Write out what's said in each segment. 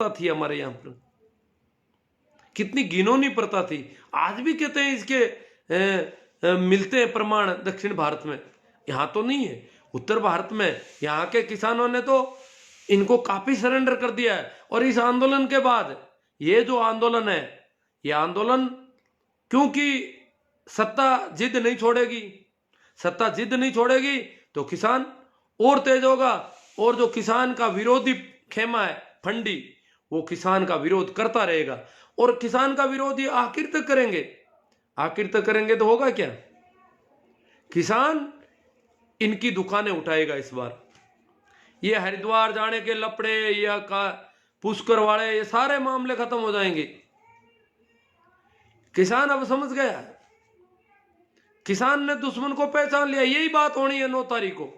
थी हमारे यहाँ पर, कितनी घिनौनी प्रथा थी। आज भी कहते हैं इसके मिलते हैं प्रमाण दक्षिण भारत में, यहां तो नहीं है। उत्तर भारत में यहाँ के किसानों ने तो इनको काफी सरेंडर कर दिया है। और इस आंदोलन के बाद ये जो आंदोलन है, ये आंदोलन, क्योंकि सत्ता जिद नहीं छोड़ेगी, सत्ता जिद नहीं छोड़ेगी तो किसान और तेज होगा। और जो किसान का विरोधी खेमा है फंडी, वो किसान का विरोध करता रहेगा। और किसान का विरोध ये आखिर तक करेंगे, आखिर तक करेंगे तो होगा क्या? किसान इनकी दुकानें उठाएगा इस बार। ये हरिद्वार जाने के लपड़े या पुष्कर वाले, ये सारे मामले खत्म हो जाएंगे। किसान अब समझ गया, किसान ने दुश्मन को पहचान लिया। यही बात होनी है 9 तारीख को,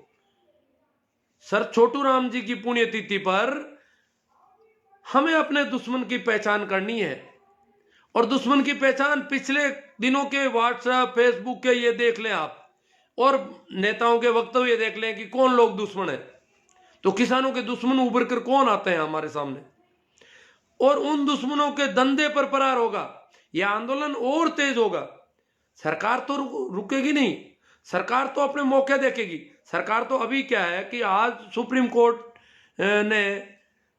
सर छोटू राम जी की पुण्यतिथि पर हमें अपने दुश्मन की पहचान करनी है। और दुश्मन की पहचान पिछले दिनों के व्हाट्सएप फेसबुक के ये देख लें आप, और नेताओं के वक्तव्य देख लें कि कौन लोग दुश्मन है। तो किसानों के दुश्मन उभर कर कौन आते हैं हमारे सामने, और उन दुश्मनों के धंधे पर प्रहार होगा। यह आंदोलन और तेज होगा। सरकार तो रुकेगी नहीं, सरकार तो अपने मौके देखेगी। सरकार तो अभी क्या है कि आज सुप्रीम कोर्ट ने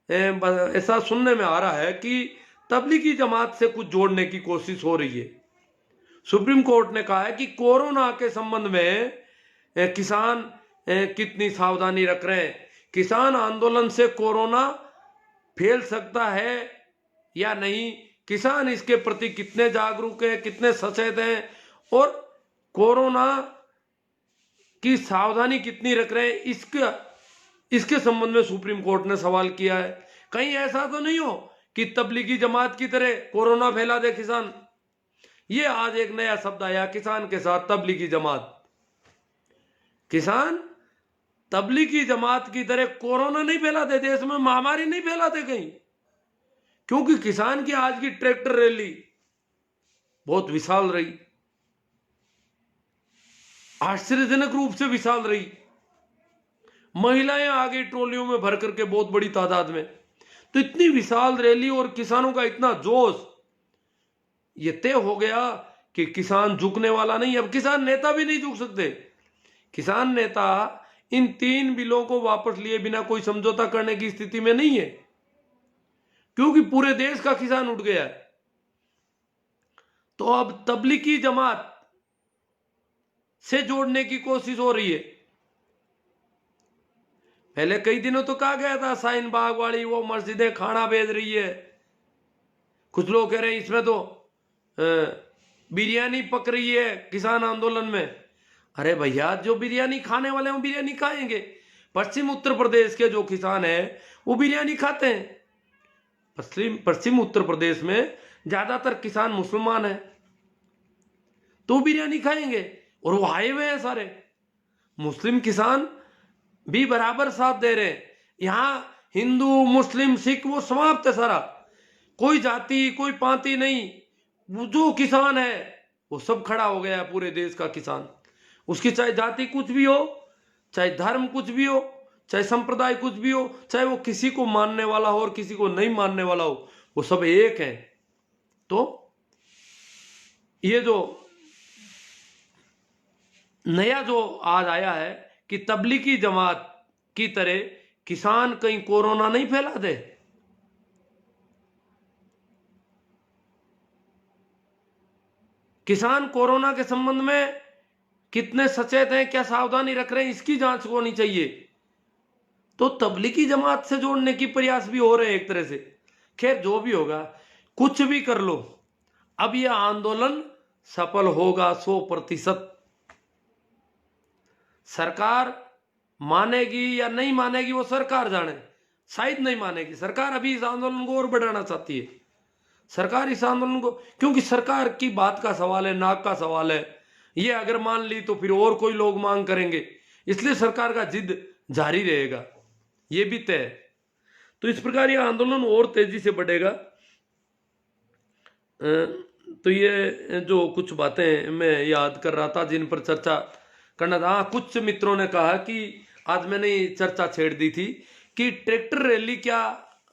ऐसा सुनने में आ रहा है कि तबलीगी जमात से कुछ जोड़ने की कोशिश हो रही है। सुप्रीम कोर्ट ने कहा है कि कोरोना के संबंध में किसान कितनी सावधानी रख रहे हैं, किसान आंदोलन से कोरोना फैल सकता है या नहीं, किसान इसके प्रति कितने जागरूक हैं, कितने सचेत हैं, और कोरोना की सावधानी कितनी रख रहे हैं, इसके संबंध में सुप्रीम कोर्ट ने सवाल किया है। कहीं ऐसा तो नहीं हो कि तबलीगी जमात की तरह कोरोना फैला दे किसान। ये आज एक नया शब्द आया किसान के साथ, तबलीगी जमात। किसान तबलीगी जमात की तरह कोरोना नहीं फैलाते, देश में महामारी नहीं फैलाते कहीं। क्योंकि किसान की आज की ट्रैक्टर रैली बहुत विशाल रही, आश्चर्यजनक रूप से विशाल रही। महिलाएं आ गई ट्रॉलियों में भर करके बहुत बड़ी तादाद में। तो इतनी विशाल रैली और किसानों का इतना जोश, ये तय हो गया कि किसान झुकने वाला नहीं। अब किसान नेता भी नहीं झुक सकते। किसान नेता इन 3 बिलों को वापस लिए बिना कोई समझौता करने की स्थिति में नहीं है, क्योंकि पूरे देश का किसान उठ गया है। तो अब तबलीगी जमात से जोड़ने की कोशिश हो रही है। पहले कई दिनों तो कहा गया था शाहीन बाग वाली वो मस्जिदें खाना भेज रही है, कुछ लोग कह रहे हैं इसमें तो बिरयानी पक रही है किसान आंदोलन में। अरे भैया, जो बिरयानी खाने वाले हैं वो बिरयानी खाएंगे। पश्चिम उत्तर प्रदेश के जो किसान हैं वो बिरयानी खाते हैं। पश्चिम उत्तर प्रदेश में ज्यादातर किसान मुसलमान हैं, तो बिरयानी खाएंगे। और वो आए हुए हैं सारे मुस्लिम किसान भी बराबर साथ दे रहे हैं। यहां हिंदू मुस्लिम सिख वो समाप्त है सारा, कोई जाति कोई पांति नहीं। वो जो किसान है वो सब खड़ा हो गया है, पूरे देश का किसान। उसकी चाहे जाति कुछ भी हो, चाहे धर्म कुछ भी हो, चाहे संप्रदाय कुछ भी हो, चाहे वो किसी को मानने वाला हो और किसी को नहीं मानने वाला हो, वो सब एक है। तो ये जो नया जो आज आया है कि तबलीगी जमात की तरह किसान कहीं कोरोना नहीं फैला दे। किसान कोरोना के संबंध में कितने सचेत हैं, क्या सावधानी रख रहे हैं, इसकी जांच होनी चाहिए। तो तबलीगी जमात से जोड़ने की प्रयास भी हो रहे हैं एक तरह से। खैर, जो भी होगा, कुछ भी कर लो, अब यह आंदोलन सफल होगा 100%। सरकार मानेगी या नहीं मानेगी वो सरकार जाने, शायद नहीं मानेगी। सरकार अभी इस आंदोलन को और बढ़ाना चाहती है। सरकार इस आंदोलन को, क्योंकि सरकार की बात का सवाल है, नाक का सवाल है, ये अगर मान ली तो फिर और कोई लोग मांग करेंगे, इसलिए सरकार का जिद जारी रहेगा, ये भी तय है। तो इस प्रकार ये आंदोलन और तेजी से बढ़ेगा। तो ये जो कुछ बातें मैं याद कर रहा था जिन पर चर्चा करना था। हाँ, कुछ मित्रों ने कहा कि आज मैंने चर्चा छेड़ दी थी कि ट्रैक्टर रैली क्या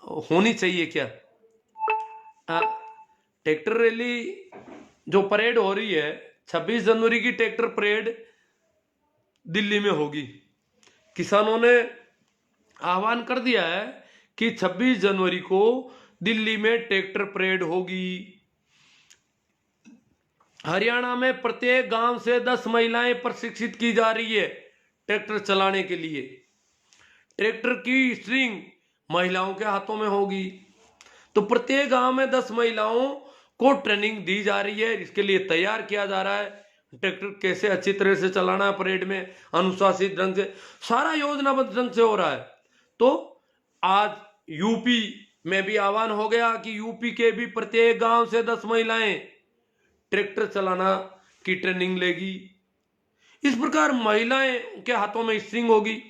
होनी चाहिए क्या? ट्रैक्टर रैली जो परेड हो रही है 26 जनवरी की ट्रैक्टर परेड दिल्ली में होगी। किसानों ने आह्वान कर दिया है कि 26 जनवरी को दिल्ली में ट्रैक्टर परेड होगी। हरियाणा में प्रत्येक गांव से 10 महिलाएं प्रशिक्षित की जा रही है ट्रैक्टर चलाने के लिए। ट्रैक्टर की स्टीयरिंग महिलाओं के हाथों में होगी। तो प्रत्येक गांव में 10 महिलाओं को ट्रेनिंग दी जा रही है। इसके लिए तैयार किया जा रहा है ट्रैक्टर कैसे अच्छी तरह से चलाना है परेड में, अनुशासित ढंग से, सारा योजनाबद्ध ढंग से हो रहा है। तो आज यूपी में भी आह्वान हो गया कि यूपी के भी प्रत्येक गांव से 10 महिलाएं ट्रैक्टर चलाना की ट्रेनिंग लेगी। इस प्रकार महिलाएं के हाथों में स्टीयरिंग होगी।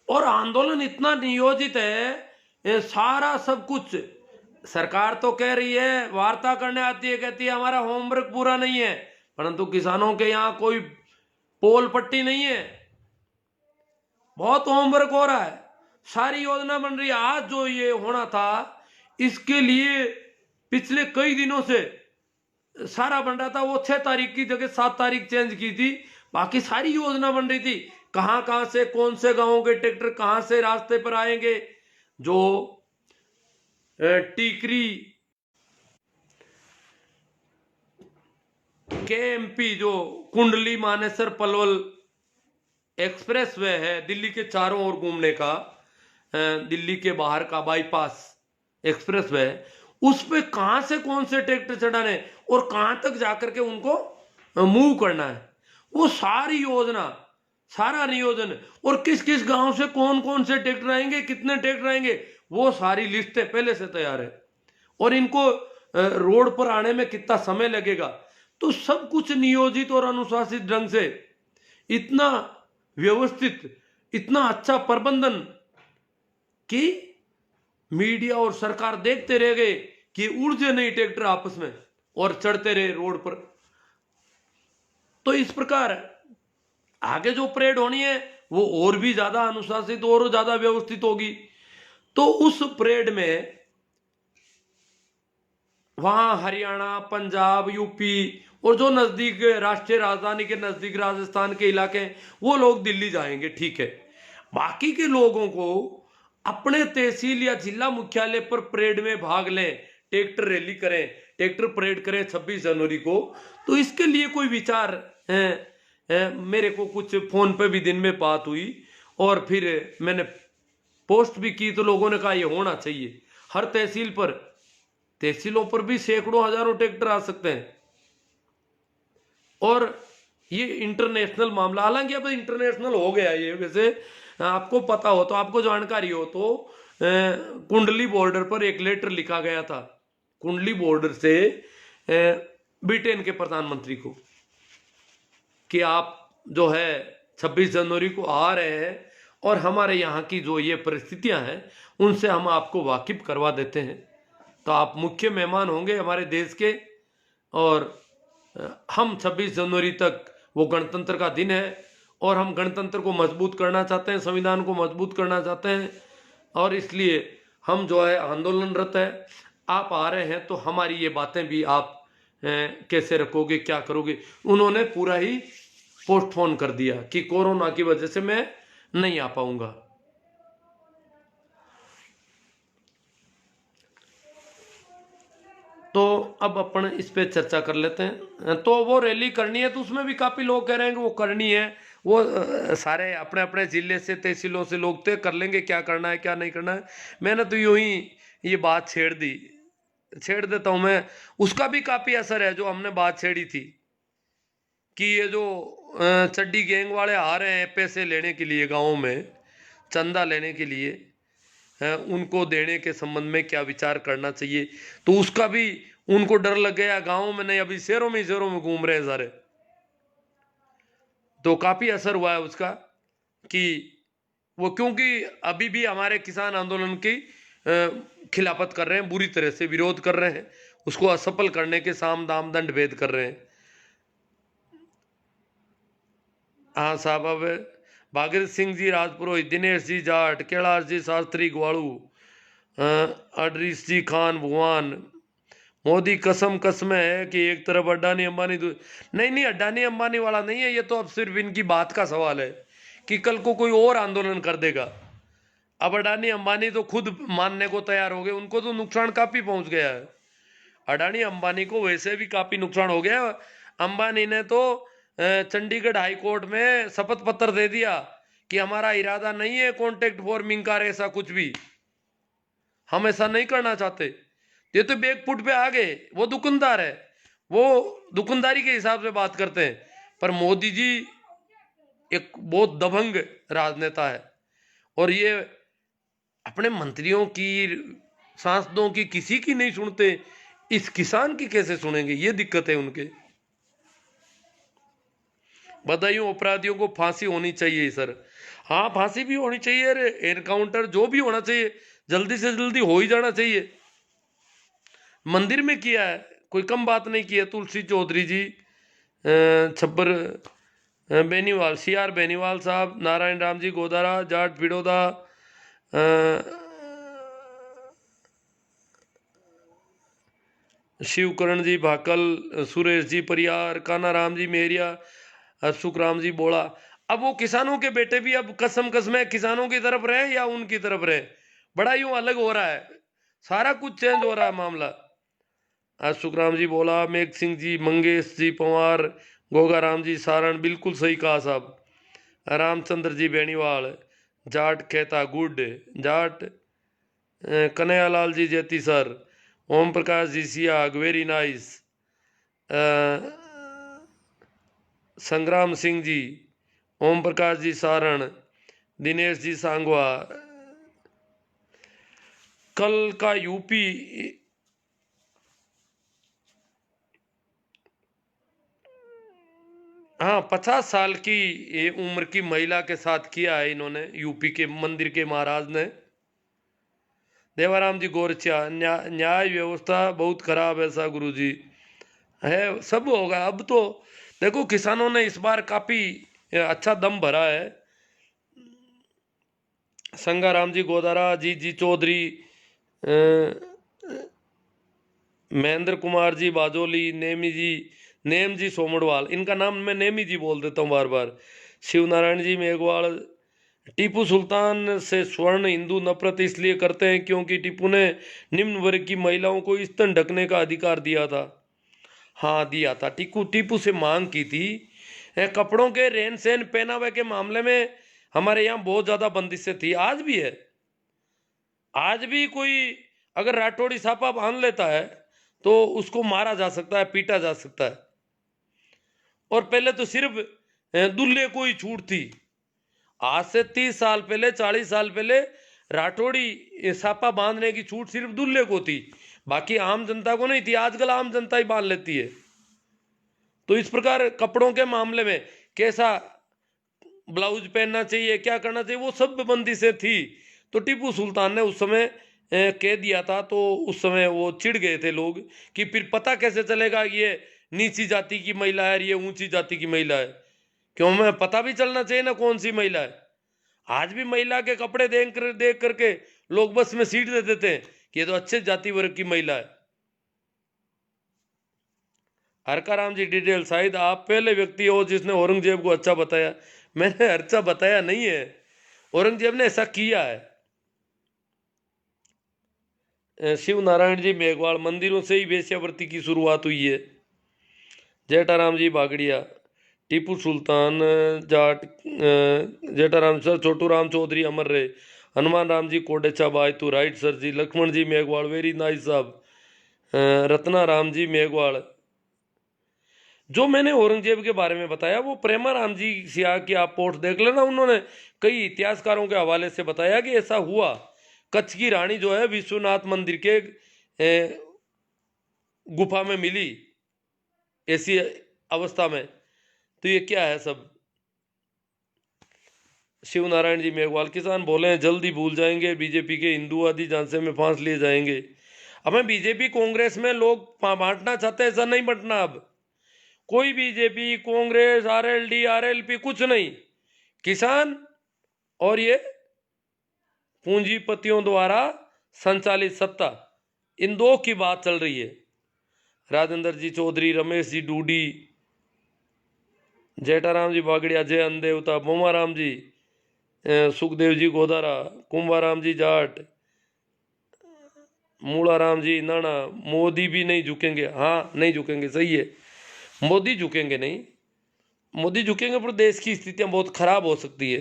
और आंदोलन इतना नियोजित है, सारा सब कुछ सरकार तो कह रही है, वार्ता करने आती है, कहती है हमारा होमवर्क पूरा नहीं है, परंतु किसानों के यहां कोई पोल पट्टी नहीं है, बहुत होमवर्क हो रहा है, सारी योजना बन रही है। आज जो ये होना था इसके लिए पिछले कई दिनों से सारा बन रहा था। वो 6 तारीख की जगह 7 तारीख चेंज की थी, बाकी सारी योजना बन रही थी। कहां कहां से कौन से गांवों के ट्रैक्टर कहां से रास्ते पर आएंगे, जो टीकरी केएमपी जो कुंडली मानेसर पलवल एक्सप्रेस वे है दिल्ली के चारों ओर घूमने का, दिल्ली के बाहर का बाईपास एक्सप्रेस वे, उस पे कहां से कौन से ट्रैक्टर चढ़ाने और कहां तक जाकर के उनको मूव करना है, वो सारी योजना, सारा नियोजन, और किस किस गांव से कौन कौन से ट्रैक्टर आएंगे, कितने ट्रैक्टर आएंगे, वो सारी लिस्टें पहले से तैयार है। और इनको रोड पर आने में कितना समय लगेगा, तो सब कुछ नियोजित और अनुशासित ढंग से, इतना व्यवस्थित, इतना अच्छा प्रबंधन कि मीडिया और सरकार देखते रह गए कि उड़जे नहीं ट्रैक्टर आपस में और चढ़ते रहे रोड पर। तो इस प्रकार आगे जो परेड होनी है वो और भी ज्यादा अनुशासित और ज्यादा व्यवस्थित होगी। तो उस परेड में वहां हरियाणा, पंजाब, यूपी और जो नजदीक राष्ट्रीय राजधानी के नजदीक राजस्थान के इलाके हैं, वो लोग दिल्ली जाएंगे, ठीक है। बाकी के लोगों को अपने तहसील या जिला मुख्यालय पर परेड में भाग लें, ट्रैक्टर रैली करें, ट्रैक्टर परेड करें 26 जनवरी को। तो इसके लिए कोई विचार मेरे को कुछ फोन पे भी दिन में बात हुई और फिर मैंने पोस्ट भी की, तो लोगों ने कहा ये होना चाहिए। हर तहसील पर, तहसीलों पर भी सैकड़ों हजारों ट्रैक्टर आ सकते हैं। और ये इंटरनेशनल मामला, हालांकि अब इंटरनेशनल हो गया ये, वैसे आपको पता हो तो, आपको जानकारी हो तो, कुंडली बॉर्डर पर एक लेटर लिखा गया था कुंडली बॉर्डर से ब्रिटेन के प्रधानमंत्री को कि आप जो है 26 जनवरी को आ रहे हैं और हमारे यहाँ की जो ये परिस्थितियां हैं उनसे हम आपको वाकिफ करवा देते हैं, तो आप मुख्य मेहमान होंगे हमारे देश के। और हम 26 जनवरी तक, वो गणतंत्र का दिन है और हम गणतंत्र को मजबूत करना चाहते हैं, संविधान को मजबूत करना चाहते हैं, और इसलिए हम जो है आंदोलनरत है। आप आ रहे हैं तो हमारी ये बातें भी आप कैसे रखोगे, क्या करोगे। उन्होंने पूरा ही पोस्टपोन कर दिया कि कोरोना की वजह से मैं नहीं आ पाऊंगा। तो अब अपन इस पे चर्चा कर लेते हैं। तो वो रैली करनी है, तो उसमें भी काफी लोग कह रहे हैं कि वो करनी है। वो सारे अपने अपने जिले से, तहसीलों से लोग तय कर लेंगे क्या करना है क्या नहीं करना है। मैंने तो यूं ही ये बात छेड़ देता हूं मैं। उसका भी काफी असर है जो हमने बात छेड़ी थी कि ये जो चड्डी गैंग वाले आ रहे हैं पैसे लेने के लिए, गाँव में चंदा लेने के लिए, उनको देने के संबंध में क्या विचार करना चाहिए। तो उसका भी उनको डर लग गया, गाँव में नहीं, अभी शहरों में घूम रहे हैं सारे। तो काफी असर हुआ है उसका कि वो, क्योंकि अभी भी हमारे किसान आंदोलन की खिलाफत कर रहे हैं, बुरी तरह से विरोध कर रहे हैं, उसको असफल करने के साम दाम दंड भेद कर रहे हैं। हाँ साहब, अब भागीरथ सिंह जी राजपुरोहित, दिनेश जी जाट, कैलाश जी शास्त्री ग्वाड़ू, अडरीस जी खान भगवान, मोदी कसम कसम है कि एक तरफ अडानी अंबानी नहीं नहीं, अडानी अंबानी वाला नहीं है ये, तो अब सिर्फ इनकी बात का सवाल है कि कल को कोई और आंदोलन कर देगा। अब अडानी अंबानी तो खुद मानने को तैयार हो गए, उनको तो नुकसान काफी पहुंच गया है। अडानी अंबानी को वैसे भी काफी नुकसान हो गया। अंबानी ने तो चंडीगढ़ हाई कोर्ट में शपथ पत्र दे दिया कि हमारा इरादा नहीं है कॉन्ट्रैक्ट फॉर्मिंग का, ऐसा कुछ भी हम ऐसा नहीं करना चाहते। ये तो बैकफुट पे आ गए, वो दुकानदार है, वो दुकानदारी के हिसाब से बात करते हैं। पर मोदी जी एक बहुत दबंग राजनेता है, और ये अपने मंत्रियों की, सांसदों की, किसी की नहीं सुनते, इस किसान की कैसे सुनेंगे? ये दिक्कत है उनके। बधाइयों, अपराधियों को फांसी होनी चाहिए सर। हाँ, फांसी भी होनी चाहिए, अरे एनकाउंटर जो भी होना चाहिए जल्दी से जल्दी हो ही जाना चाहिए। मंदिर में किया है, कोई कम बात नहीं की है। तुलसी चौधरी जी, छब्बर बेनीवाल, CR बेनीवाल साहब, नारायण राम जी गोदारा, जाट पिड़ोदा, शिवकरण जी भाकल, सुरेश जी परियार, काना राम जी मेरिया, सुखराम जी बोला। अब वो किसानों के बेटे भी अब कसम कसम है किसानों की तरफ रहे या उनकी तरफ रहे, बड़ा यूं अलग हो रहा है, सारा कुछ चेंज हो रहा है मामला। आज सुखराम जी बोला, मेघ सिंह जी, मंगेश जी पंवार, गोगा राम जी सारण, बिल्कुल सही कहा साहब। रामचंद्र जी बेनीवाल, जाट कहता गुड, जाट कन्हैयालाल जी जेती sir, Om Prakash ji Siyag very nice, संग्राम सिंह जी, ओम प्रकाश जी सारण, दिनेश जी सांगवा। कल का यूपी, हाँ 50 साल की ये उम्र की महिला के साथ किया है इन्होंने, यूपी के मंदिर के महाराज ने। देवाराम जी गोरचिया, न्याय व्यवस्था बहुत खराब है सा गुरु जी है, सब होगा अब तो। देखो किसानों ने इस बार काफी अच्छा दम भरा है। संगाराम जी गोदारा, जी चौधरी, महेंद्र कुमार जी बाजोली, नेम जी सोमड़वाल, इनका नाम मैं नेमी जी बोल देता हूँ बार बार, शिव नारायण जी मेघवाल। टीपू सुल्तान से स्वर्ण हिंदू नफरत इसलिए करते हैं क्योंकि टीपू ने निम्न वर्ग की महिलाओं को स्तन ढकने का अधिकार दिया था। हाँ दिया था, टीपू से मांग की थी। कपड़ों के रेन सेन पहनावे के मामले में हमारे यहाँ बहुत ज्यादा बंदिशें थी, आज भी है। आज भी कोई अगर राठौड़ी छापा बांध लेता है तो उसको मारा जा सकता है, पीटा जा सकता है। और पहले तो सिर्फ दूल्हे को ही छूट थी। आज से 30 साल पहले, 40 साल पहले राठौड़ी छापा बांधने की छूट सिर्फ दूल्हे को थी, बाकी आम जनता को नहीं थी। आजकल आम जनता ही बांध लेती है। तो इस प्रकार कपड़ों के मामले में कैसा ब्लाउज पहनना चाहिए, क्या करना चाहिए, वो सब बंदिशें थी। तो टीपू सुल्तान ने उस समय कह दिया था, तो उस समय वो चिढ़ गए थे लोग कि फिर पता कैसे चलेगा कि ये नीची जाति की महिला है, ये ऊंची जाति की महिला है। क्यों, हमें पता भी चलना चाहिए ना कौन सी महिला है। आज भी महिला के कपड़े देख करके लोग बस में सीट दे देते हैं कि ये तो अच्छे जाति वर्ग की महिला है। हरकाराम जी डिटेल, शायद आप पहले व्यक्ति हो जिसने औरंगजेब को अच्छा बताया। मैंने अच्छा बताया नहीं है, औरंगजेब ने ऐसा किया है। शिव नारायण जी मेघवाल, मंदिरों से ही वेश्यावृत्ति की शुरुआत हुई है। जेठाराम जी बागड़िया, टीपू सुल्तान जाट, जेठाराम सर, छोटू राम चौधरी अमर रहे, हनुमान राम जी कोडेचा बाय तू राइट सर जी, लक्ष्मण जी मेघवाल वेरी नाइस साहब, रत्ना राम जी मेघवाल। जो मैंने औरंगजेब के बारे में बताया वो प्रेमा राम जी सिया की आप पोस्ट देख लेना, उन्होंने कई इतिहासकारों के हवाले से बताया कि ऐसा हुआ। कच्छ की रानी जो है विश्वनाथ मंदिर के गुफा में मिली ऐसी अवस्था में, तो ये क्या है सब। शिव नारायण जी मेघवाल, किसान बोले हैं जल्दी भूल जाएंगे बीजेपी के हिंदूवादी झांसे में फांस लिए जाएंगे। हमें बीजेपी कांग्रेस में लोग बांटना चाहते हैं, ऐसा नहीं बंटना। अब कोई बीजेपी कांग्रेस आरएलडी आरएलपी कुछ नहीं, किसान और ये पूंजीपतियों द्वारा संचालित सत्ता, इन दो की बात चल रही है। राजेंद्र जी चौधरी, रमेश जी डूडी, जेठाराम जी बागड़िया, जय अंदेवता, बोमाराम जी, सुखदेव जी गोदारा, कुंभाराम जी जाट, मूलाराम जी नाना, मोदी भी नहीं झुकेंगे। हाँ, नहीं झुकेंगे, सही है, मोदी झुकेंगे नहीं, मोदी झुकेंगे पर देश की स्थितियां बहुत खराब हो सकती है,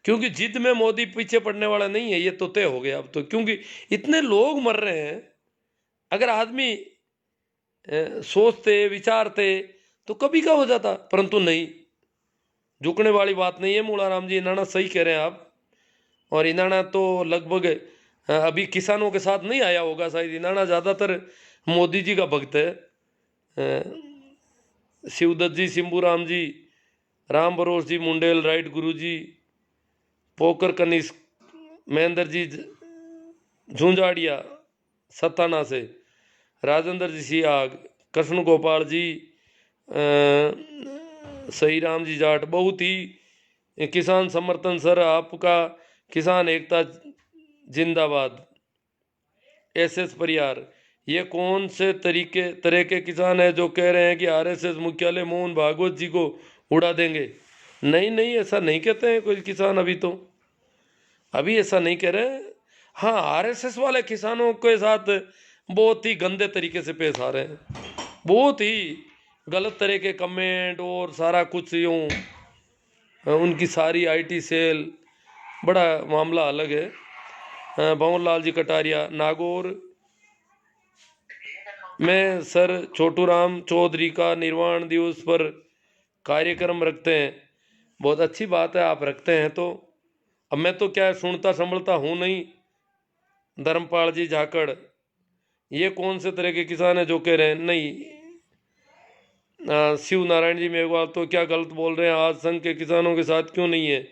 क्योंकि जिद में मोदी पीछे पड़ने वाला नहीं है, ये तो तय हो गया अब तो, क्योंकि इतने लोग मर रहे हैं। अगर आदमी सोचते विचारते तो कभी का हो जाता, परंतु नहीं, झुकने वाली बात नहीं है। मूलाराम जी इनाना सही कह रहे हैं आप। और इनाना तो लगभग अभी किसानों के साथ नहीं आया होगा शायद, इनाना ज़्यादातर मोदी जी का भक्त है। शिवदत्त जी, सिंबूराम जी, राम बरोस जी, मुंडेल राइट गुरु जी, पोकर कनिष्क, महेंद्र जी झुंझाड़िया सत्ताना से, राजेंद्र जी सियाग, कृष्ण गोपाल जी, सही राम जी जाट, बहुत ही किसान समर्थन सर आपका, किसान एकता जिंदाबाद। एसएस परियार, ये कौन से तरह के किसान है जो कह रहे हैं कि आरएसएस मुख्यालय मोहन भागवत जी को उड़ा देंगे? नहीं नहीं, ऐसा नहीं कहते हैं कोई किसान, अभी ऐसा नहीं कह रहे। हाँ, आरएसएस वाले किसानों के साथ बहुत ही गंदे तरीके से पेश आ रहे हैं, बहुत ही गलत तरह के कमेंट और सारा कुछ यूँ, उनकी सारी आईटी सेल, बड़ा मामला अलग है। भंवर लाल जी कटारिया, नागौर में सर छोटू राम चौधरी का निर्वाण दिवस पर कार्यक्रम रखते हैं। बहुत अच्छी बात है, आप रखते हैं तो। अब मैं तो क्या सुनता संभलता हूँ नहीं। धर्मपाल जी झाकड़, ये कौन से तरह के किसान है जो कह रहे हैं? नहीं। शिव नारायण जी मेघवाल, तो क्या गलत बोल रहे हैं, आज संघ के किसानों के साथ क्यों नहीं है?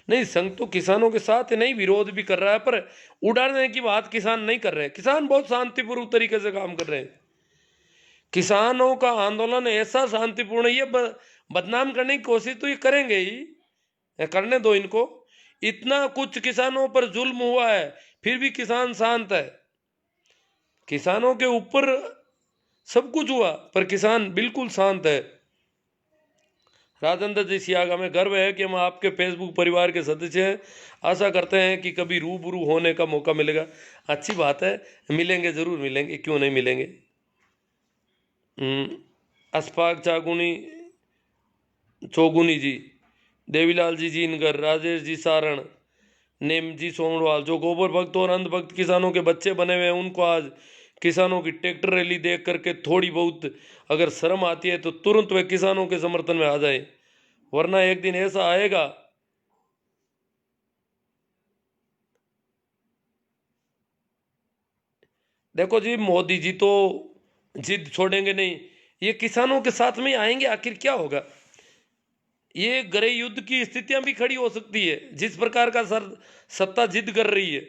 नहीं, संघ तो किसानों के साथ नहीं, विरोध भी कर रहा है, पर उड़ाने की बात किसान नहीं कर रहे हैं। किसान बहुत शांतिपूर्ण तरीके से काम कर रहे हैं। किसानों का आंदोलन ऐसा शांतिपूर्ण, ये बदनाम करने की कोशिश तो ये करेंगे ही, करने दो इनको। इतना कुछ किसानों पर जुल्म हुआ है, फिर भी किसान शांत है। किसानों के ऊपर सब कुछ हुआ, पर किसान बिल्कुल शांत है। राजेंद्र जी सियाग, हमें गर्व है कि हम आपके फेसबुक परिवार के सदस्य हैं। आशा करते हैं कि कभी रूबरू होने का मौका मिलेगा। अच्छी बात है, मिलेंगे, जरूर मिलेंगे, क्यों नहीं मिलेंगे। अशफाक चागुनी चौगुनी जी, देवीलाल जी जीनगर, राजेश जी सारण, नेम जी सोमवाल, जो गोबर भक्त और अंधभक्त किसानों के बच्चे बने हुए हैं, उनको आज किसानों की ट्रैक्टर रैली देख करके थोड़ी बहुत अगर शर्म आती है तो तुरंत वे किसानों के समर्थन में आ जाए, वरना एक दिन ऐसा आएगा। देखो जी, मोदी जी तो जिद छोड़ेंगे नहीं, ये किसानों के साथ में आएंगे, आखिर क्या होगा? ये गृह युद्ध की स्थितियां भी खड़ी हो सकती है, जिस प्रकार का सत्ता जिद कर रही है,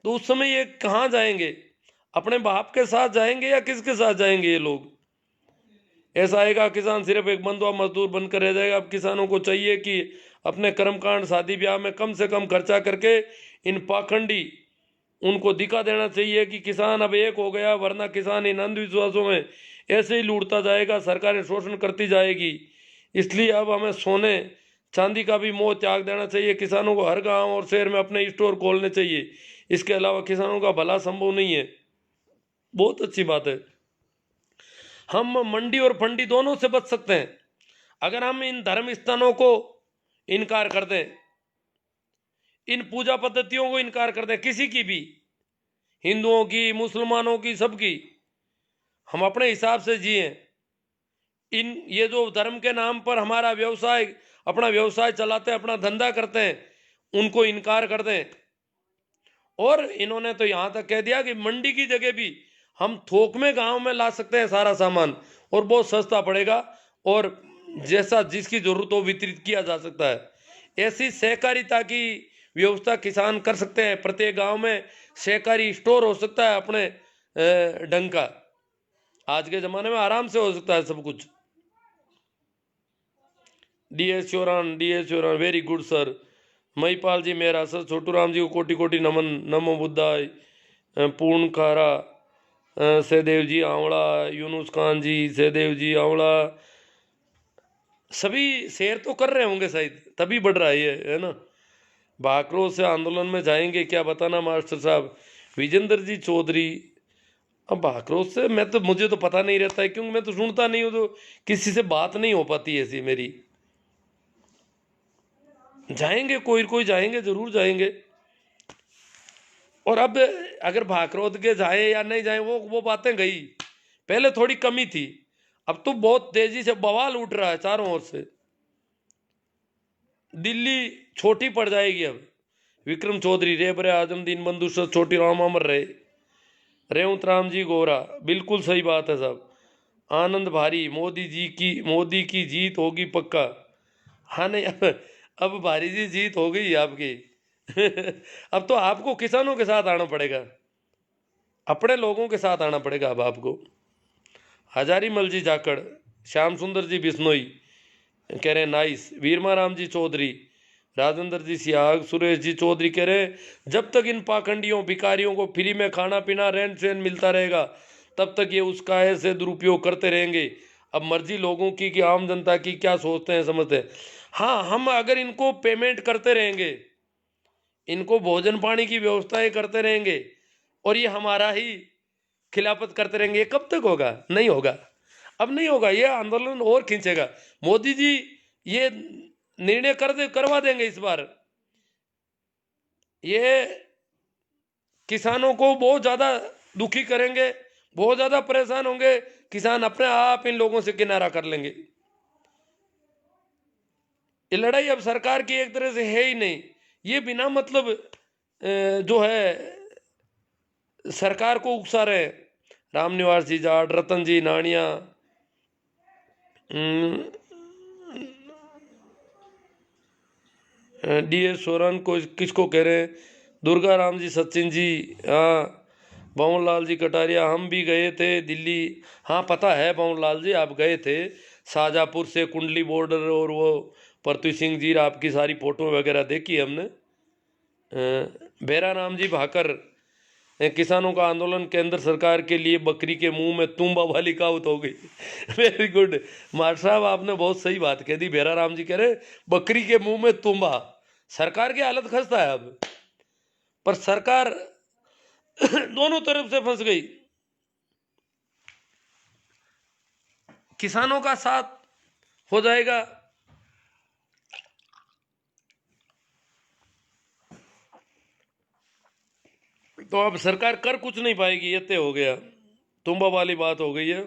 तो उस समय ये कहाँ जाएंगे? अपने बाप के साथ जाएंगे या किसके साथ जाएंगे ये लोग? ऐसा आएगा किसान सिर्फ एक बंधुआ मजदूर बनकर रह जाएगा। अब किसानों को चाहिए कि अपने कर्मकांड शादी ब्याह में कम से कम खर्चा करके इन पाखंडी उनको दिखा देना चाहिए कि किसान अब एक हो गया, वरना किसान इन अंधविश्वासों में ऐसे ही लूटता जाएगा, सरकारें शोषण करती जाएगी। इसलिए अब हमें सोने चांदी का भी मोह त्याग देना चाहिए। किसानों को हर गांव और शहर में अपने स्टोर खोलने चाहिए। इसके अलावा किसानों का भला संभव नहीं है। बहुत अच्छी बात है, हम मंडी और फंडी दोनों से बच सकते हैं अगर हम इन धर्म स्थानों को इनकार कर दें, इन पूजा पद्धतियों को इनकार कर दें, किसी की भी, हिंदुओं की, मुसलमानों की, सबकी। हम अपने हिसाब से जिए। ये जो धर्म के नाम पर हमारा व्यवसाय, अपना व्यवसाय चलाते हैं, अपना धंधा करते हैं, उनको इनकार कर दें। और इन्होंने तो यहां तक कह दिया कि मंडी की जगह भी हम थोक में गांव में ला सकते हैं सारा सामान, और बहुत सस्ता पड़ेगा, और जैसा जिसकी जरूरत हो वितरित किया जा सकता है। ऐसी सहकारिता की व्यवस्था किसान कर सकते हैं। प्रत्येक गांव में सहकारी स्टोर हो सकता है अपने ढंग का। आज के जमाने में आराम से हो सकता है सब कुछ। DS चौरान very good sir. Mahipal जी मेरा सर, छोटू राम जी को कोटि कोटि नमन, नमो बुद्धाय। पूर्ण खारा, सहदेव जी आंवला, यूनुस खान जी, सहदेव जी आंवला, सभी शेयर तो कर रहे होंगे शायद, तभी बढ़ रहा है ये, है ना। भाकरों से आंदोलन में जाएंगे क्या बताना मास्टर साहब। विजेंद्र जी चौधरी, अब भाकरों से मैं तो, मुझे तो पता नहीं रहता है क्योंकि मैं तो सुनता नहीं हूँ, तो किसी से बात नहीं हो पाती ऐसी मेरी। जाएंगे कोई कोई, जाएंगे जरूर जाएंगे। और अब अगर भाकरोद के जाए या नहीं जाए वो बातें गई, पहले थोड़ी कमी थी, अब तो बहुत तेजी से बवाल उठ रहा है चारों ओर से। दिल्ली छोटी पड़ जाएगी अब। विक्रम चौधरी, रेबरे आजम, दीन बंधु सर, छोटी राम अमर रहे, रेवंत राम जी गोरा, बिल्कुल सही बात है साहब। आनंद भारी, मोदी की जीत होगी पक्का। हाँ नहीं, अब भारी जी जीत हो गई आपकी। अब तो आपको किसानों के साथ आना पड़ेगा, अपने लोगों के साथ आना पड़ेगा अब आपको। हजारी मल जी जाखड़, श्याम सुंदर जी बिश्नोई कह रहे नाइस, वीरमा राम जी चौधरी, राजेंद्र जी सियाग, सुरेश जी चौधरी कह रहे जब तक इन पाखंडियों भिखारियों को फ्री में खाना पीना रहन सहन मिलता रहेगा तब तक ये उसका ऐसे दुरुपयोग करते रहेंगे। अब मर्जी लोगों की कि आम जनता की क्या सोचते हैं समझते हैं। हाँ, हम अगर इनको पेमेंट करते रहेंगे, इनको भोजन पानी की व्यवस्थाएं करते रहेंगे और ये हमारा ही खिलाफत करते रहेंगे, ये कब तक होगा? नहीं होगा, अब नहीं होगा, ये आंदोलन और खींचेगा। मोदी जी ये निर्णय करवा देंगे इस बार, ये किसानों को बहुत ज्यादा दुखी करेंगे, बहुत ज्यादा परेशान होंगे किसान, अपने आप इन लोगों से किनारा कर लेंगे। ये लड़ाई अब सरकार की एक तरह से है ही नहीं, ये बिना मतलब जो है सरकार को उकसा रहे। राम निवास जी जाट, रतन जी नानिया, DS सोरन को किसको कह रहे हैं, दुर्गा राम जी, सचिन जी, हाँ, पवन लाल जी कटारिया, हम भी गए थे दिल्ली। हाँ पता है पवन लाल जी, आप गए थे शाहजहाँपुर से कुंडली बॉर्डर, और वो पृथ्वी सिंह जी, आपकी सारी फोटो वगैरह देखी हमने। बेरा राम जी भाकर, किसानों का आंदोलन केंद्र सरकार के लिए बकरी के मुंह में तुम्बा वाली कहावत हो गई। वेरी गुड मास्टर साहब, आपने बहुत सही बात कह दी। बेरा राम जी कह रहे बकरी के मुंह में तुम्बा, सरकार की हालत खस्ता है अब, पर सरकार दोनों तरफ से फंस गई। किसानों का साथ हो जाएगा तो अब सरकार कर कुछ नहीं पाएगी, ये तय हो गया, तुम्बा वाली बात हो गई है।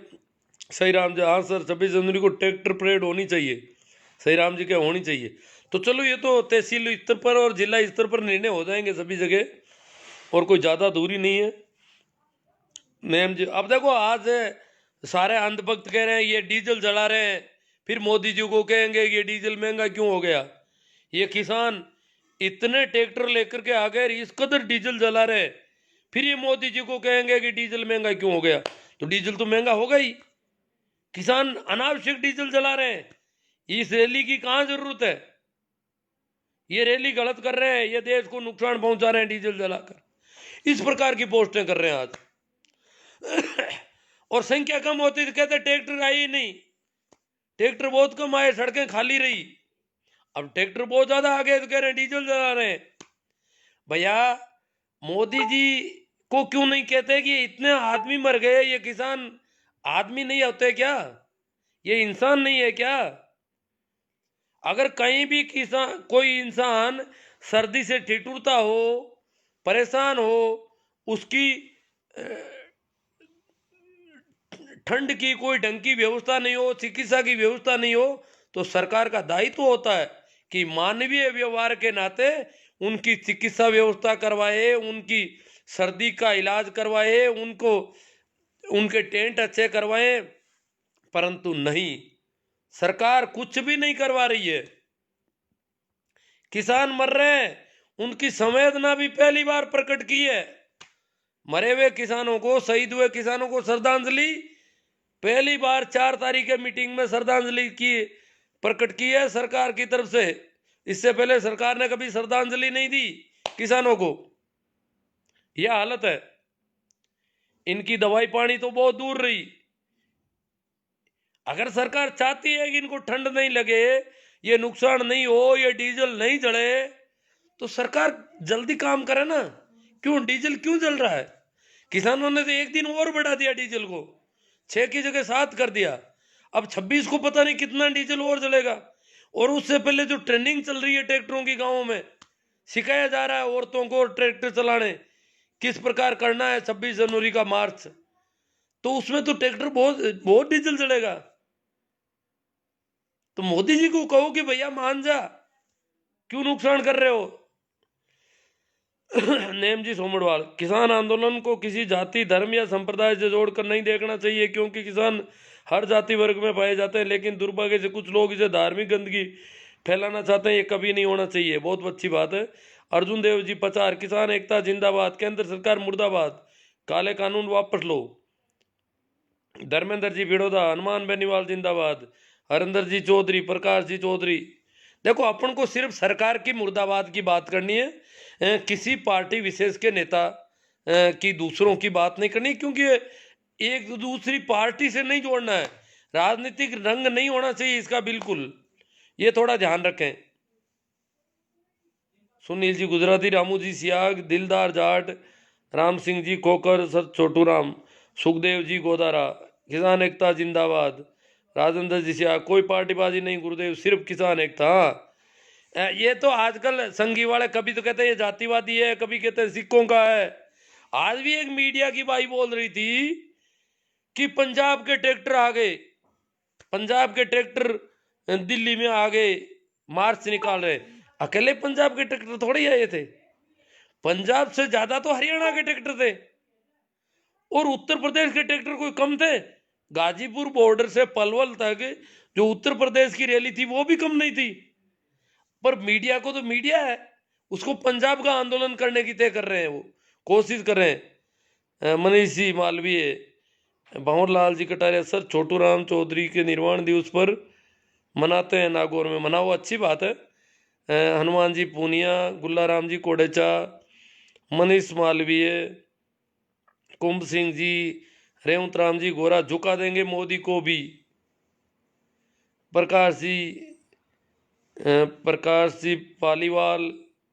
सही राम जी, हाँ सर 26 जनवरी को ट्रैक्टर परेड होनी चाहिए, सही राम जी क्या होनी चाहिए। तो चलो ये तो तहसील स्तर पर और जिला स्तर पर निर्णय हो जाएंगे सभी जगह, और कोई ज़्यादा दूरी नहीं है। मैम जी अब देखो, आज सारे अंधभक्त कह रहे हैं ये डीजल जला रहे हैं, फिर मोदी जी को कहेंगे ये डीजल महंगा क्यों हो गया। ये किसान इतने ट्रैक्टर लेकर के आ गए, इस कदर डीजल जला रहे, फिर ये मोदी जी को कहेंगे कि डीजल महंगा क्यों हो गया। तो डीजल तो महंगा होगा ही, किसान अनावश्यक डीजल जला रहे हैं, इस रैली की कहां जरूरत है। ये रैली गलत कर रहे हैं, ये देश को नुकसान पहुंचा रहे हैं डीजल जलाकर, इस प्रकार की पोस्टें कर रहे हैं आज। और संख्या कम होती तो कहते ट्रैक्टर आई ही नहीं, ट्रैक्टर बहुत कम आए, सड़कें खाली रही। अब ट्रैक्टर बहुत ज्यादा आ गए तो कह रहे हैं डीजल जला रहे हैं। भैया मोदी जी को क्यों नहीं कहते कि इतने आदमी मर गए, ये किसान आदमी नहीं होते क्या, ये इंसान नहीं है क्या। अगर कहीं भी किसान कोई इंसान सर्दी से ठिठुरता हो, परेशान हो, उसकी ठंड की कोई ढंग की व्यवस्था नहीं हो, चिकित्सा की व्यवस्था नहीं हो, तो सरकार का दायित्व होता है कि मानवीय व्यवहार के नाते उनकी चिकित्सा व्यवस्था करवाए, उनकी सर्दी का इलाज करवाए, उनको उनके टेंट अच्छे करवाए। परंतु नहीं, सरकार कुछ भी नहीं करवा रही है। किसान मर रहे हैं, उनकी संवेदना भी पहली बार प्रकट की है। मरे हुए किसानों को, शहीद हुए किसानों को श्रद्धांजलि पहली बार 4 तारीख के मीटिंग में श्रद्धांजलि की प्रकट की है सरकार की तरफ से। इससे पहले सरकार ने कभी श्रद्धांजलि नहीं दी किसानों को। यह हालत है। इनकी दवाई पानी तो बहुत दूर रही। अगर सरकार चाहती है कि इनको ठंड नहीं लगे, ये नुकसान नहीं हो, ये डीजल नहीं जले, तो सरकार जल्दी काम करे ना। क्यों डीजल क्यों जल रहा है? किसानों ने तो एक दिन और बढ़ा दिया डीजल को, 6 की जगह 7 कर दिया। अब 26 को पता नहीं कितना डीजल और जलेगा। और उससे पहले जो ट्रेनिंग चल रही है ट्रैक्टरों की, गाँवों में सिखाया जा रहा है औरतों को ट्रैक्टर चलाने, किस प्रकार करना है 26 जनवरी का मार्च, तो उसमें तो ट्रैक्टर बहुत बहुत डीजल जलेगा। तो मोदी जी को कहो कि भैया मान जा, क्यों नुकसान कर रहे हो। नेम जी सोमड़वाल, किसान आंदोलन को किसी जाति धर्म या संप्रदाय से जोड़कर नहीं देखना चाहिए, क्योंकि किसान हर जाति वर्ग में पाए जाते हैं, लेकिन दुर्भाग्य से कुछ लोग इसे धार्मिक गंदगी फैलाना चाहते हैं। ये कभी नहीं होना चाहिए। बहुत अच्छी बात है। अर्जुन देव जी पचार, किसान एकता जिंदाबाद, केंद्र सरकार मुर्दाबाद, काले कानून वापस लो। धर्मेंद्र जी बिड़ोदा, हनुमान बेनीवाल जिंदाबाद, हरिंदर जी चौधरी, प्रकाश जी चौधरी। देखो, अपन को सिर्फ सरकार की मुर्दाबाद की बात करनी है, किसी पार्टी विशेष के नेता की दूसरों की बात नहीं करनी, क्योंकि एक दूसरी पार्टी से नहीं जोड़ना है। राजनीतिक रंग नहीं होना चाहिए इसका, बिल्कुल ये थोड़ा ध्यान रखें। सुनील जी गुजराती, रामू जी सियाग, दिलदार जाट, राम सिंह जी खोकर, सर छोटू राम, सुखदेव जी गोदारा, किसान एकता जिंदाबाद, राजेंद्र जी सियाग, कोई पार्टीबाजी नहीं गुरुदेव, सिर्फ किसान एकता। हाँ, ये तो आजकल संघी वाले कभी तो कहते हैं ये जातिवादी है, कभी कहते हैं सिखों का है। आज भी एक मीडिया की भाई बोल रही थी कि पंजाब के ट्रैक्टर आ गए, पंजाब के ट्रैक्टर दिल्ली में आ गए, मार्च निकाल रहे। अकेले पंजाब के ट्रैक्टर थोड़े ही आए थे, पंजाब से ज्यादा तो हरियाणा के ट्रैक्टर थे, और उत्तर प्रदेश के ट्रैक्टर कोई कम थे? गाजीपुर बॉर्डर से पलवल तक जो उत्तर प्रदेश की रैली थी वो भी कम नहीं थी। पर मीडिया को तो मीडिया है, उसको पंजाब का आंदोलन करने की तय कर रहे हैं, वो कोशिश कर रहे हैं। मनीष जी मालवीय, भंवर लाल जी कटारिया, सर छोटू राम चौधरी के निर्वाण दिवस पर मनाते हैं, नागौर में मनाओ, अच्छी बात है। हनुमान जी पूनिया, गुल्लाराम जी कोडेचा, मनीष मालवीय, कुंभ सिंह जी, रेवंत राम जी गोरा, झुका देंगे मोदी को भी। प्रकाश जी पालीवाल,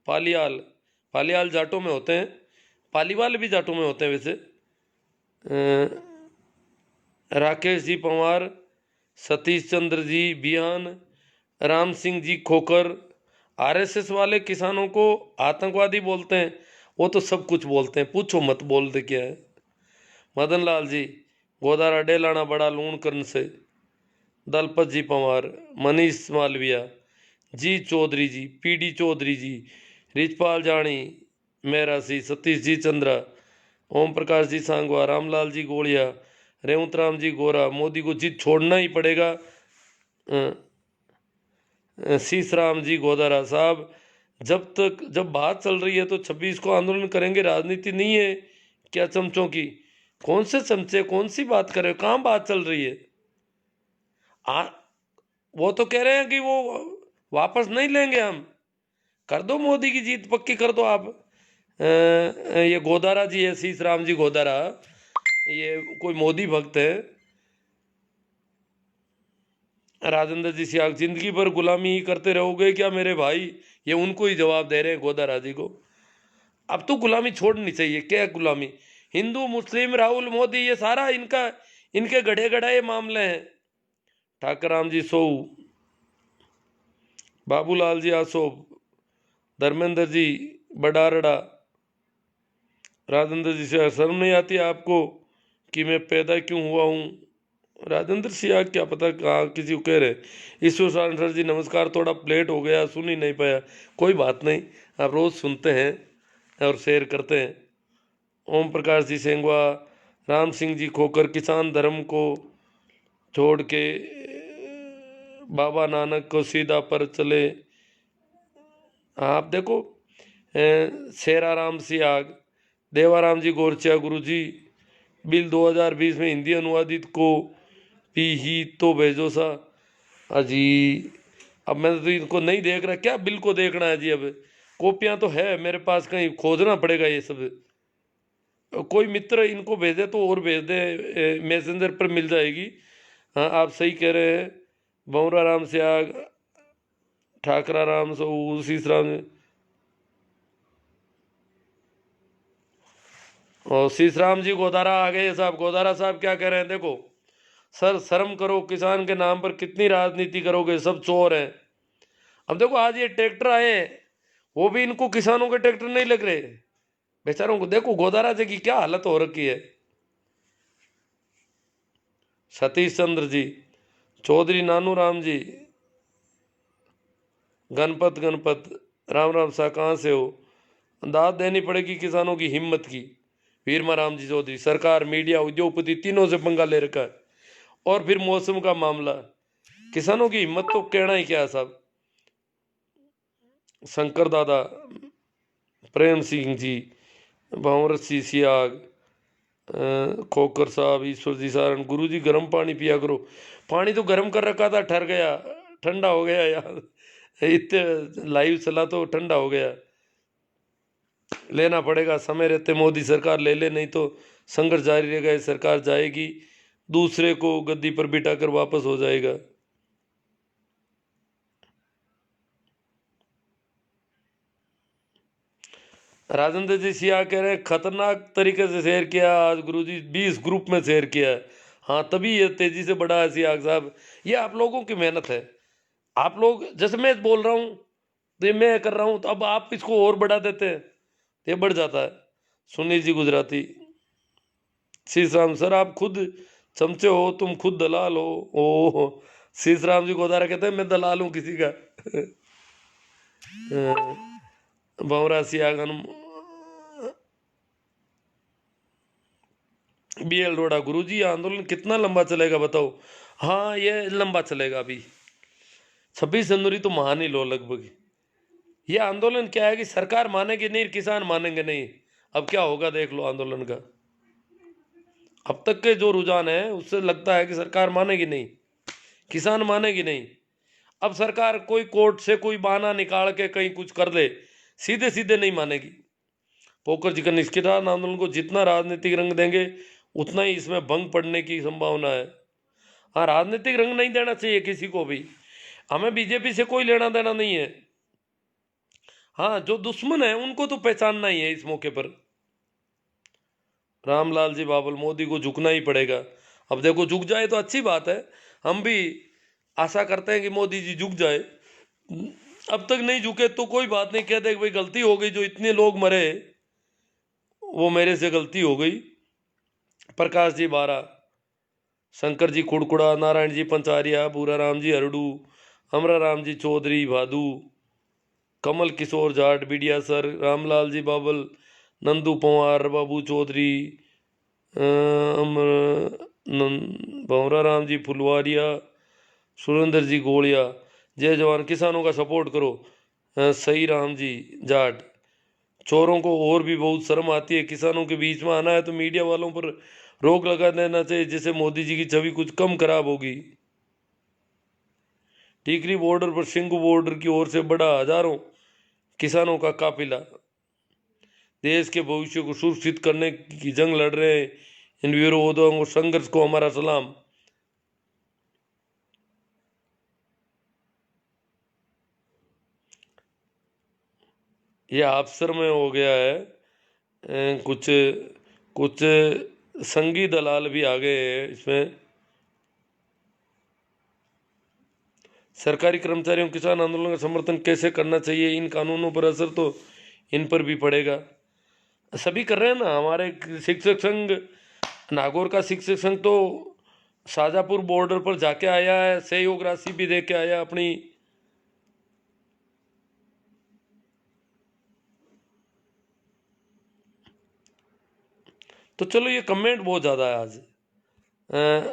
पालियाल जाटों में होते हैं, पालीवाल भी जाटों में होते हैं वैसे। राकेश जी पंवार, सतीश चंद्र जी बिहान, राम सिंह जी खोकर। आरएसएस वाले किसानों को आतंकवादी बोलते हैं, वो तो सब कुछ बोलते हैं, पूछो मत बोलते क्या है। मदन लाल जी गोदारा, डेलाना बड़ा लूण कर्ण से, दलपत जी पंवार, मनीष मालविया, जी चौधरी जी, पीडी चौधरी जी, रिचपाल जानी मेहरा सी, सतीश जी चंद्रा, ओम प्रकाश जी सांगवा, रामलाल जी गोलिया, रेवंत राम जी गोरा। मोदी को जिद छोड़ना ही पड़ेगा। शीश राम जी गोदारा साहब, जब बात चल रही है तो 26 को आंदोलन करेंगे, राजनीति नहीं है क्या चमचों की? कौन से चमचे, कौन सी बात कर रहे हो, कहाँ बात चल रही है? वो तो कह रहे हैं कि वो वापस नहीं लेंगे, हम कर दो, मोदी की जीत पक्की कर दो आप। ये गोदारा जी है, शीश राम जी गोदारा, ये कोई मोदी भक्त है। राजेंद्र जी सियाग, जिंदगी भर गुलामी ही करते रहोगे क्या मेरे भाई? ये उनको ही जवाब दे रहे हैं गोदारा जी को। अब तो गुलामी छोड़नी चाहिए। क्या गुलामी? हिंदू मुस्लिम राहुल मोदी, ये सारा इनके गढ़े गढ़ाए मामले हैं। ठाकर राम जी सोऊ, बाबूलाल जी आसोब, धर्मेंद्र जी बडारड़ा, राजेंद्र जी से शर्म नहीं आती आपको कि मैं पैदा क्यों हुआ हूँ? राजेंद्र सिंह क्या पता कहाँ किसी को कह रहे। ईश्वर सर जी नमस्कार, थोड़ा प्लेट हो गया, सुन ही नहीं पाया, कोई बात नहीं, आप रोज़ सुनते हैं और शेयर करते हैं। ओम प्रकाश जी सेंगवा, राम सिंह जी खोकर, किसान धर्म को छोड़ के बाबा नानक को सीधा पर चले। आप देखो, शेराराम सियाग, देवाराम जी गोरचिया, गुरु जी बिल 2020 में हिंदी अनुवादित को भी ही तो भेजो सा। अजी अब मैं तो इनको नहीं देख रहा, क्या बिल को देखना है जी। अब कॉपियां तो है मेरे पास, कहीं खोजना पड़ेगा ये सब। कोई मित्र इनको भेजे तो और भेज दे, मैसेंजर पर मिल जाएगी। हाँ आप सही कह रहे हैं। भंवरा राम से आग, ठाकरा राम से शीशराम, और शीशराम जी गोदारा आ गए साहब। गोदारा साहब क्या कह रहे हैं, देखो सर शर्म करो, किसान के नाम पर कितनी राजनीति करोगे, सब चोर हैं। अब देखो आज ये ट्रैक्टर आए हैं, वो भी इनको किसानों के ट्रैक्टर नहीं लग रहे बेचारों को। देखो गोदारा जी की क्या हालत हो रखी है। सतीश चंद्र जी, चौधरी नानू राम जी, गणपत गणपत, राम राम साहब कहाँ से हो। दाद देनी पड़ेगी किसानों की हिम्मत की। वीरमा राम जी चौधरी, सरकार मीडिया उद्योगपति तीनों से पंगा ले रखा है। और फिर मौसम का मामला, किसानों की हिम्मत तो कहना ही क्या है साहब। शंकर दादा, प्रेम सिंह जी, भंवर सिंह सियाग, खोकर साहब, ईश्वर जी सारण, गुरु जी गर्म पानी पिया करो। पानी तो गर्म कर रखा था, ठहर गया, ठंडा हो गया यार। इतने लाइव चला तो ठंडा हो गया। लेना पड़ेगा समय रहते, मोदी सरकार ले ले, नहीं तो संघर्ष जारी रहेगा। सरकार जाएगी, दूसरे को गद्दी पर बिठाकर वापस हो जाएगा। राजेंद्र जी सिया कह रहे हैं खतरनाक तरीके से शेयर किया आज गुरुजी, 20 ग्रुप में शेयर किया है। हाँ तभी ये तेजी से बढ़ा है सियाग साहब, ये आप लोगों की मेहनत है। आप लोग जैसे मैं बोल रहा हूँ तो ये मैं कर रहा हूँ, तो अब आप इसको और बढ़ा देते हैं तो ये बढ़ जाता है। सुनील जी गुजराती, शीशराम सर आप खुद चमचे हो, तुम खुद दलाल हो। ओ शीशराम जी गोदारा कहते हैं मैं दलाल हूँ किसी का। भंवरा सियाग, BL रोड़ा, गुरुजी आंदोलन कितना लंबा चलेगा बताओ। हाँ ये लंबा चलेगा। अभी 26 जनवरी तो मान ही लो लगभग। ये आंदोलन क्या है कि सरकार मानेगी नहीं, किसान मानेंगे नहीं। अब क्या होगा देख लो आंदोलन का। अब तक के जो रुझान है उससे लगता है कि सरकार मानेगी नहीं, किसान मानेगी नहीं। अब सरकार कोई कोर्ट से कोई बहाना निकाल के कहीं कुछ कर दे, सीधे सीधे नहीं मानेगी। पोकर जी का निष्किसान आंदोलन को जितना राजनीतिक रंग देंगे उतना ही इसमें भंग पड़ने की संभावना है। हाँ राजनीतिक रंग नहीं देना चाहिए किसी को भी, हमें बीजेपी से कोई लेना देना नहीं है। हाँ जो दुश्मन है उनको तो पहचानना ही है इस मौके पर। रामलाल जी बाबल, मोदी को झुकना ही पड़ेगा। अब देखो झुक जाए तो अच्छी बात है, हम भी आशा करते हैं कि मोदी जी झुक जाए। अब तक नहीं झुके तो कोई बात नहीं, कहते भाई गलती हो गई, जो इतने लोग मरे वो मेरे से गलती हो गई। प्रकाश जी बारा, शंकर जी कुड़कुड़ा, नारायण जी पंचारिया, भूरा राम जी हरडू, अमरा राम जी चौधरी भादू, कमल किशोर जाट बिडिया सर, रामलाल जी बाबल, नंदू पंवार, बाबू चौधरी, भंवरा राम जी फुलवारिया, सुरेंद्र जी गोलिया, जय जवान, किसानों का सपोर्ट करो। सही राम जी जाट, चोरों को और भी बहुत शर्म आती है, किसानों के बीच में आना है तो मीडिया वालों पर रोक लगा देना चाहिए, जिससे मोदी जी की छवि कुछ कम खराब होगी। टीकरी बॉर्डर पर सिंगू बॉर्डर की ओर से बड़ा हजारों किसानों का काफिला, देश के भविष्य को सुरक्षित करने की जंग लड़ रहे हैं इन विरोधों और संघर्ष को हमारा सलाम। ये अफसर में हो गया है। कुछ कुछ संघी दलाल भी आ गए हैं इसमें। सरकारी कर्मचारियों किसान आंदोलन का समर्थन कैसे करना चाहिए, इन कानूनों पर असर तो इन पर भी पड़ेगा। सभी कर रहे हैं ना, हमारे शिक्षक संघ, नागौर का शिक्षक संघ तो शाजापुर बॉर्डर पर जाके आया है, सहयोग राशि भी दे के आया अपनी। तो चलो ये कमेंट बहुत ज़्यादा है आज।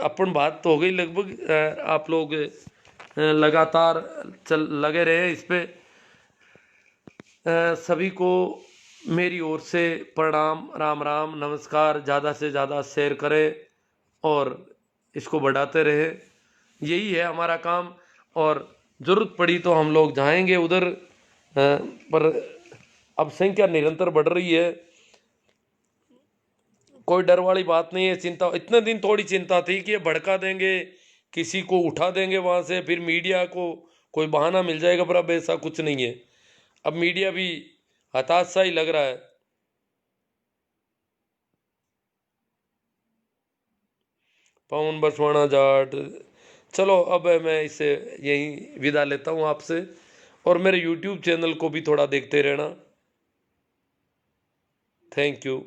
अपन बात तो हो गई लगभग। आप लोग लगातार लगे रहे इस पे। सभी को मेरी ओर से प्रणाम, राम राम, नमस्कार। ज़्यादा से ज़्यादा शेयर करें और इसको बढ़ाते रहे, यही है हमारा काम। और जरूरत पड़ी तो हम लोग जाएंगे उधर, पर अब संख्या निरंतर बढ़ रही है, कोई डर वाली बात नहीं है। चिंता इतने दिन थोड़ी चिंता थी कि ये भड़का देंगे, किसी को उठा देंगे वहां से, फिर मीडिया को कोई बहाना मिल जाएगा, पर अब ऐसा कुछ नहीं है। अब मीडिया भी हताश सा ही लग रहा है। पवन बसवाना जाट, चलो अब मैं इससे यहीं विदा लेता हूँ आपसे, और मेरे YouTube चैनल को भी थोड़ा देखते रहना। Thank you.